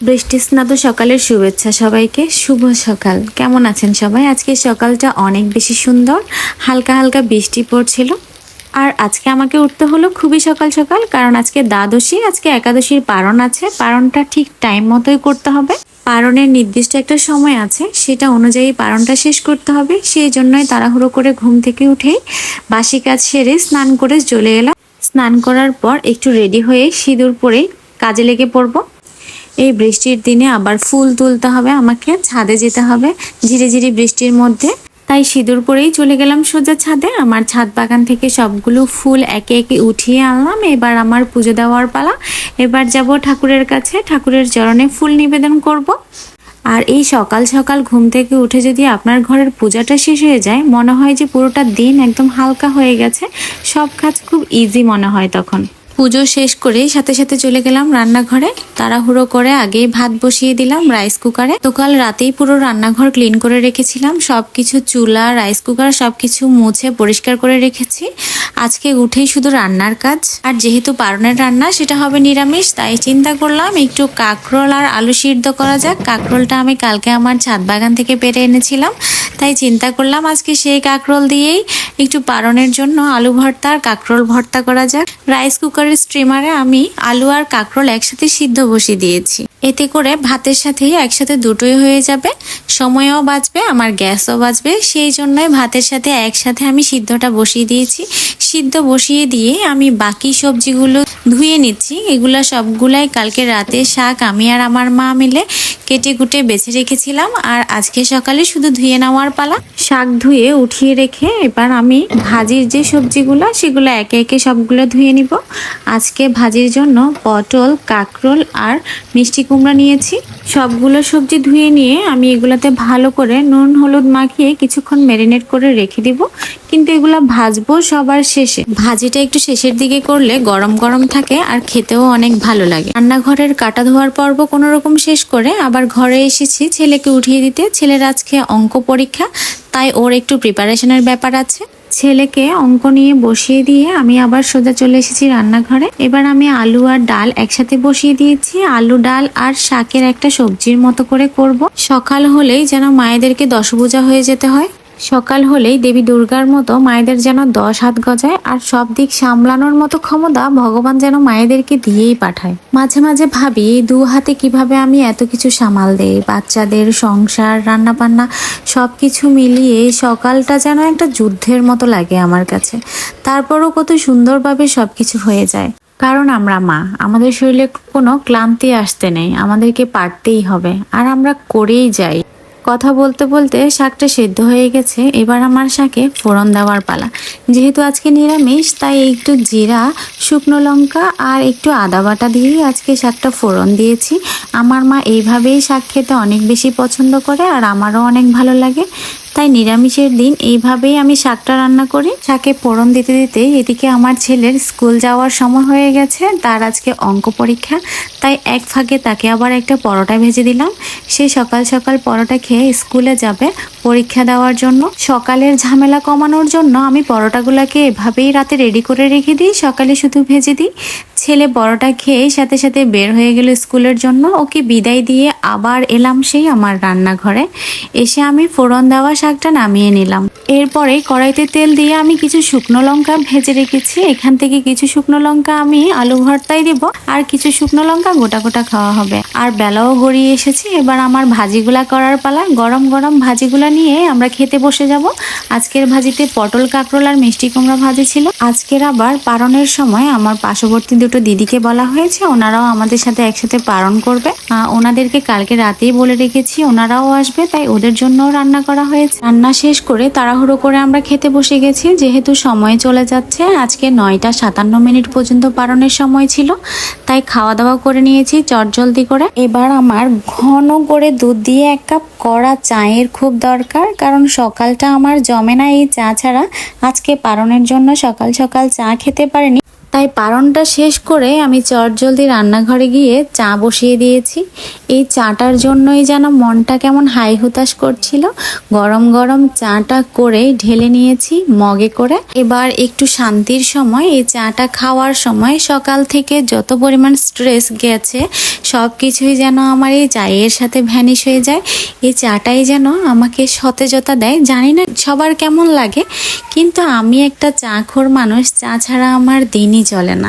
বৃষ্টি স্নাত সকালের শুভেচ্ছা সবাইকে। শুভ সকাল। কেমন আছেন সবাই? আজকে সকালটা অনেক বেশি সুন্দর, হালকা হালকা বৃষ্টি পড়ছিল। আর আজকে আমাকে উঠতে হলো খুবই সকাল সকাল, কারণ আজকে দ্বাদশী, আজকে একাদশীর পারণ আছে। পারণটা ঠিক টাইম মতোই করতে হবে। পারণের নির্দিষ্ট একটা সময় আছে, সেটা অনুযায়ী পারণটা শেষ করতে হবে। সেই জন্যই তাড়াহুড়ো করে ঘুম থেকে উঠেই বাসি কাজ সেরে স্নান করে চলে এলাম। স্নান করার পর একটু রেডি হয়ে সিঁদুর পরে কাজে লেগে পড়বো। এই বৃষ্টির দিনে আবার ফুল তুলতে হবে, আমাকে ছাদে যেতে হবে ঝিরি ঝিরি বৃষ্টির মধ্যে। তাই সিঁদুর পরেই চলে গেলাম সোজা ছাদে। আমার ছাদ বাগান থেকে সবগুলো ফুল একে একে উঠিয়ে আনলাম। এবার আমার পুজো দেওয়ার পালা। এবার যাব ঠাকুরের কাছে, ঠাকুরের চরণে ফুল নিবেদন করব। আর এই সকাল সকাল ঘুম থেকে উঠে যদি আপনার ঘরের পূজাটা শেষ হয়ে যায়, মনে হয় যে পুরোটা দিন একদম হালকা হয়ে গেছে। সব কাজ খুব ইজি মনে হয় তখন। পুজো শেষ করেই সাথে সাথে চলে গেলাম রান্নাঘরে। তাড়াহুড়ো করে আগেই ভাত বসিয়ে দিলাম রাইস কুকারে। তো কাল রাতেই পুরো রান্নাঘর ক্লিন করে রেখেছিলাম, সবকিছু চুলা, রাইস কুকার সবকিছু মুছে পরিষ্কার করে রেখেছি। আজকে উঠেই শুধু রান্নার কাজ। আর যেহেতু পারণের রান্না, সেটা হবে নিরামিষ, তাই চিন্তা করলাম একটু কাঁকরোল আর আলু সিদ্ধ করা যাক। কাঁকরোলটা আমি কালকে আমার ছাদ বাগান থেকে পেরে এনেছিলাম, তাই চিন্তা করলাম আজকে সেই কাঁকরোল দিয়েই একটু পারণের জন্য আলু ভর্তা আর কাঁকরোল ভর্তা করা যাক। রাইস কুকারের স্টিমারে আমি আলু আর কাঁকরোল একসাথে সিদ্ধ বসিয়ে দিয়েছি। এতে করে ভাতের সাথেই একসাথে দুটোই হয়ে যাবে, সময়ও বাঁচবে, আমার গ্যাসও বাঁচবে। সেই জন্যই ভাতের সাথে একসাথে আমি সিদ্ধটা বসিয়ে দিয়েছি। সিদ্ধ বসিয়ে দিয়ে আমি বাকি সবজিগুলো ধুয়ে নিচ্ছি। এগুলা সবগুলাই কালকে রাতে শাক আমি আর আমার মা মিলে কেটে কুটে বেছে রেখেছিলাম, আর আজকে সকালে শুধু ধুয়ে নেওয়ার পালা। শাক ধুয়ে উঠিয়ে রেখে এবার আমি ভাজির যে সবজিগুলো, সেগুলো একে একে সবগুলো ধুয়ে নিব। আজকে ভাজির জন্য পটল, কাঁকরোল আর মিষ্টি কুমড়া নিয়েছি। সবগুলো সবজি ধুয়ে নিয়ে আমি এগুলাতে ভালো করে নুন হলুদ মাখিয়ে কিছুক্ষণ ম্যারিনেট করে রেখে দিব। কিন্তু এগুলা ভাজবো সবার শেষে। ভাজিটা একটু শেষের দিকে করলে গরম গরম থাকে আর খেতেও অনেক ভালো লাগে। রান্নাঘরের কাটা ধোয়ার পর্ব কোনো রকম শেষ করে আবার ঘরে এসেছি ছেলেকে উঠিয়ে দিতে। ছেলের আজকে অঙ্ক পরীক্ষা, তাই ওর একটু প্রিপারেশনের ব্যাপার আছে। ছেলেকে অঙ্ক নিয়ে বসিয়ে দিয়ে আমি আবার সোজা চলে এসেছি রান্নাঘরে। এবার আমি আলু আর ডাল একসাথে বসিয়ে দিয়েছি। আলু, ডাল আর শাকের একটা সবজির মতো করে করব। সকাল হলেই যেন মায়েদেরকে দশভুজা হয়ে যেতে হয়। সকাল হলেই দেবী দুর্গার মতো মায়েদের যেন 10 হাত গজায়, আর সব দিক সামলানোর মতো ক্ষমতা ভগবান যেন মায়েদেরকে দিয়েই পাঠায়। মাঝে মাঝে ভাবি এই 2 হাতে কিভাবে আমি এত কিছু সামাল দেই, বাচ্চাদের, সংসার, রান্না বান্না সবকিছু মিলিয়ে সকালটা যেন একটা যুদ্ধের মতো লাগে আমার কাছে। তারপরও কত সুন্দরভাবে সবকিছু হয়ে যায়। কারণ আমরা মা, আমাদের শরীরে কোনো ক্লান্তি আসতে নেই, আমাদেরকে পারতেই হবে, আর আমরা করেই যাই। কথা বলতে বলতে শাকটা সেদ্ধ হয়ে গেছে। এবার আমার শাকে ফোড়ন দেওয়ার পালা। যেহেতু আজকে নিরামিষ, তাই একটু জিরা, শুকনো লঙ্কা আর একটু আদা বাটা দিয়ে আজকে শাকটা ফোড়ন দিয়েছি। আমার মা এইভাবেই শাক খেতে অনেক বেশি পছন্দ করে, আর আমারও অনেক ভালো লাগে। তাই নিরামিষের দিন এইভাবেই আমি শাকটা রান্না করি। শাকে ফোড়ন দিতে দিতে এদিকে আমার ছেলের স্কুল যাওয়ার সময় হয়ে গেছে। তার আজকে অঙ্ক পরীক্ষা, তাই এক ফাঁকে তাকে আবার একটা পরোটা ভেজে দিলাম। সে সকাল সকাল পরোটা খেয়ে স্কুলে যাবে পরীক্ষা দেওয়ার জন্য। সকালের ঝামেলা কমানোর জন্য আমি পরোটাগুলোকে এভাবেই রাতে রেডি করে রেখে দিই, সকালে শুধু ভেজে দিই। ছেলে পরোটা খেয়ে সাথে সাথে বের হয়ে গেল স্কুলের জন্য। ওকে বিদায় দিয়ে আবার এলাম সেই আমার রান্নাঘরে। এসে আমি ফোড়ন দেওয়া শাকটা নামিয়ে নিলাম। এরপরে কড়াইতে তেল দিয়ে আমি কিছু শুকনো লঙ্কা ভেজে রেখেছি। এখান থেকে কিছু শুকনো লঙ্কা আমি আলু ভর্তায় দিব, আর কিছু শুকনো লঙ্কা গোটা গোটা খাওয়া হবে। আর বেলাও গড়িয়ে এসেছি। এবার আমার ভাজিগুলা করার পালা। গরম গরম ভাজিগুলা নিয়ে আমরা খেতে বসে যাব। আজকের ভাজিতে পটল, কাঁকরোল আর মিষ্টি কুমড়া ভাজি ছিল। আজকের আবার পারণের সময় আমার পার্শ্ববর্তী দুটো দিদিকে বলা হয়েছে, ওনারাও আমাদের সাথে একসাথে পারণ করবে। ওনাদেরকে কালকে রাতেই বলে রেখেছি ওনারাও আসবে, তাই ওদের জন্যও রান্না করা হয়েছে। রান্না শেষ করে তাড়াহুড়ো করে আমরা খেতে বসে গেছি, যেহেতু সময় চলে যাচ্ছে। আজকে 9টা 57 মিনিট পর্যন্ত পারণের সময় ছিল, তাই খাওয়া দাওয়া করে নিয়েছি চটজলদি করে। এবার আমার ঘন করে দুধ দিয়ে 1 কাপ কড়া চায়ের খুব দরকার, কারণ সকালটা আমার জমে না এই চা ছাড়া। আজকে পারণের জন্য সকাল সকাল চা খেতে পারিনি, তাই পারনটা শেষ করে আমি চটজলদি রান্নাঘরে গিয়ে চা বসিয়ে দিয়েছি। এই চাটার জন্যই যেন মনটা কেমন হাই হুতাশ করছিল। গরম গরম চাটা করে ঢেলে নিয়েছি মগে করে। এবার একটু শান্তির সময়, এই চাটা খাওয়ার সময় সকাল থেকে যত পরিমাণ স্ট্রেস গেছে সব কিছুই যেন আমার এই চায়ের সাথে ভ্যানিশ হয়ে যায়। এই চাটাই যেন আমাকে সতেজতা দেয়। জানি না সবার কেমন লাগে, কিন্তু আমি একটা চাখোর মানুষ, চা ছাড়া আমার দিনই চলে না।